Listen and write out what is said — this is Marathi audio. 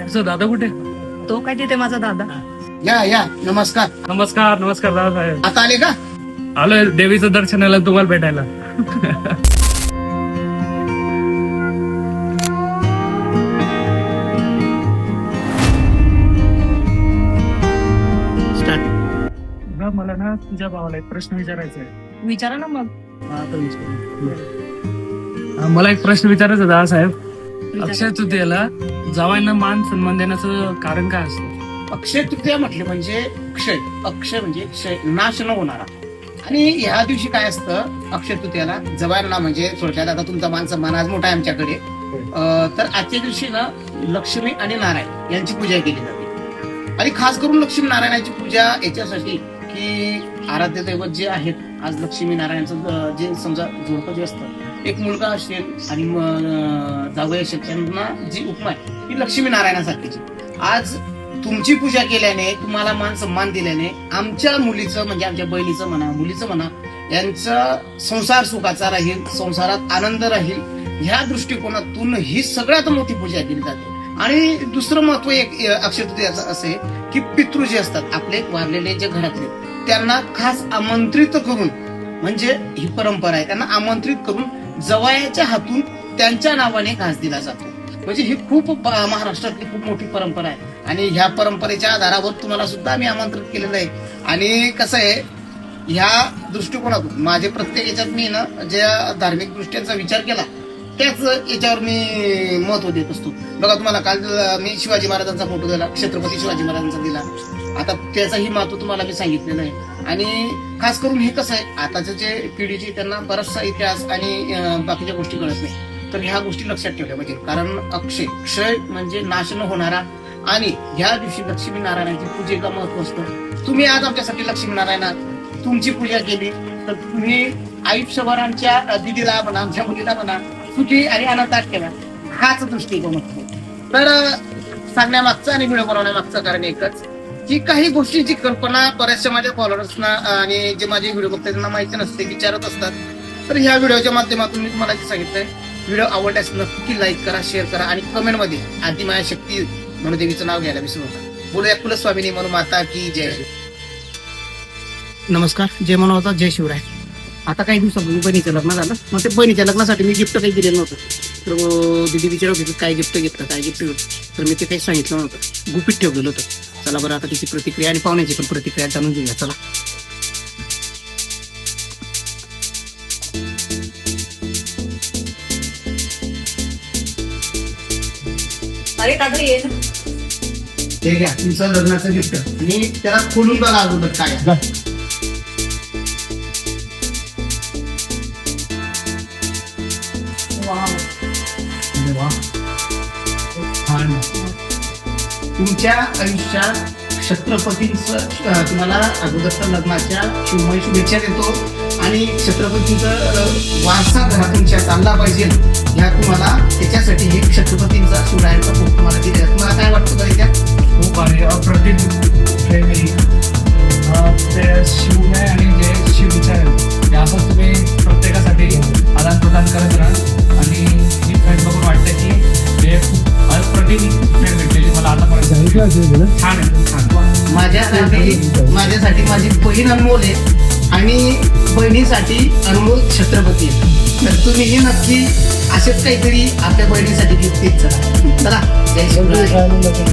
तुझा दादा कुठे? तो काय तिथे माझा दादा. या या नमस्कार. नमस्कार नमस्कार दादा साहेब. आता आले का? आलोय देवीचं दर्शनाला तुम्हाला भेटायला. मला ना तुझ्या भावाला एक प्रश्न विचारायचा आहे. विचारा ना मग. मला एक प्रश्न विचारायचा दादा साहेब. विचारा. अक्षय तृतीयेला जावांना मान सन्मान देण्याचं कारण काय असतं? अक्षय तृतीया म्हटले म्हणजे क्षय. अक्षय म्हणजे क्षय, नाश न होणारा. आणि ह्या दिवशी काय असतं अक्षय तृतीयाला जवायला म्हणजे थोडक्यात आता तुमचा मान सन्मान आज मोठा आहे आमच्याकडे. तर आजच्या दिवशी ना लक्ष्मी आणि नारायण यांची पूजा केली जाते. आणि खास करून लक्ष्मी नारायणाची पूजा याच्यासाठी की आराध्य दैवत जे आहेत आज लक्ष्मी नारायणचं जे समजा जोडपं जे असतं एक मुलगा असेल आणि जावई असेल त्यांना जी उपमा आहे ती लक्ष्मी नारायणासारखीची. आज तुमची पूजा केल्याने तुम्हाला मान सन्मान दिल्याने आमच्या मुलीचं म्हणजे आमच्या बहिणीचं म्हणा मुलीचं म्हणा यांचा संसार सुखाचा राहील, संसारात आनंद राहील, ह्या दृष्टिकोनातून ही सगळ्यात मोठी पूजा केली जाते. आणि दुसरं महत्व एक अक्षय तृतीयाचं असे की पितृ जे असतात आपले वारलेले जे घरातले त्यांना खास आमंत्रित करून म्हणजे ही परंपरा आहे त्यांना आमंत्रित करून जवायाच्या हातून त्यांच्या नावाने घास दिला जातो. म्हणजे ही खूप महाराष्ट्रातली खूप मोठी परंपरा आहे. आणि ह्या परंपरेच्या आधारावर तुम्हाला सुद्धा आम्ही आमंत्रित केलेलं आहे. आणि कसं आहे ह्या दृष्टिकोनातून माझे प्रत्येक याच्यात मी ना ज्या धार्मिक दृष्ट्यांचा विचार केला त्याच याच्यावर मी महत्व देत असतो. बघा तुम्हाला काल मी शिवाजी महाराजांचा फोटो दिला, छत्रपती शिवाजी महाराजांचा दिला. आता त्याचाही महत्व तुम्हाला मी सांगितलेलं आहे. आणि खास करून हे कसं आहे आताच्या जे पिढीची त्यांना बराचसा इतिहास आणि बाकीच्या गोष्टी कळत नाही. तर ह्या गोष्टी लक्षात ठेवल्या पाहिजे. कारण अक्षय क्षय म्हणजे नाश न होणारा. आणि ह्या दिवशी लक्ष्मी नारायणाची पूजेला महत्व असतं. तुम्ही आज आमच्यासाठी लक्ष्मी नारायणात तुमची पूजा केली तर तुम्ही आयुष्यभर आमच्या दिदीला म्हणा आमच्या मुलीला म्हणा सुखी आणि आनंदात ठेवा हाच दृष्टिकोन असतो. तर सांगण्यामागचं आणि व्हिडिओ बनवण्यामागचं कारण एकच की काही गोष्टींची कल्पना बऱ्याचशा माझ्या फॉलोअर्सना आणि जे माझे व्हिडिओ बघतात त्यांना माहिती नसते, विचारत असतात. तर ह्या व्हिडिओच्या माध्यमातून मी तुम्हाला जे सांगितलंय व्हिडिओ आवडल्यास नक्की लाईक करा, शेअर करा आणि कमेंटमध्ये आदि माया शक्ती म्हणून देवीचं नाव घ्यायला विसरू नका. बोलूया कुलस्वामिनी म्हणून माता की जय. नमस्कार, जय मनोहरचा जय शिवराय. आता काही दिवसापूर्वी बहिणीचं लग्न झालं. मग ते बहिणीच्या लग्नासाठी मी गिफ्ट काही दिलेलं नव्हतं. तर दीदी विचारत होती काय गिफ्ट घेतलं काय गिफ्ट घेतलं. तर मी ते काही सांगितलं नव्हतं, गुपित ठेवलेलं होतं. चला बरं आता तिची प्रतिक्रिया आणि पाहुण्याची पण प्रतिक्रिया जाणून घेऊया. चला. अरे दादा ये ना. ते घ्या तुमचं लग्नाचं गिफ्ट आणि त्याला खोलून बघा अगोदर काय आहे. तुमच्या आयुष्यात छत्रपतींचं तुम्हाला अगोदर लग्नाच्या शुभमय शुभेच्छा देतो. आणि छत्रपतींचं वारसा घरात तुमच्या चालला पाहिजे ह्या तुम्हाला त्याच्यासाठी हे छत्रपतींचा शिवरायांचा फोटो तुम्हाला दिले. तुम्हाला काय वाटतं तरी त्या खूप आहे अप्रतिम प्रेमी शिवमय आणि जे शिवविचार हे असं तुम्ही प्रत्येकासाठी आदान प्रदान करत राहा. आणि ही फ्रेंड बघून वाटतं की हे खूप अप्रतिम फ्रेंड भेटलेली मला आतापर्यंत छान आहे. छान माझ्यासाठी माझी बहीण अनमोल आहे आणि बहिणीसाठी अनमोल छत्रपती आहे. तर तुम्हीही नक्की असेच काहीतरी आपल्या बहिणीसाठी गिफ्ट देत चला. जय शिवराय.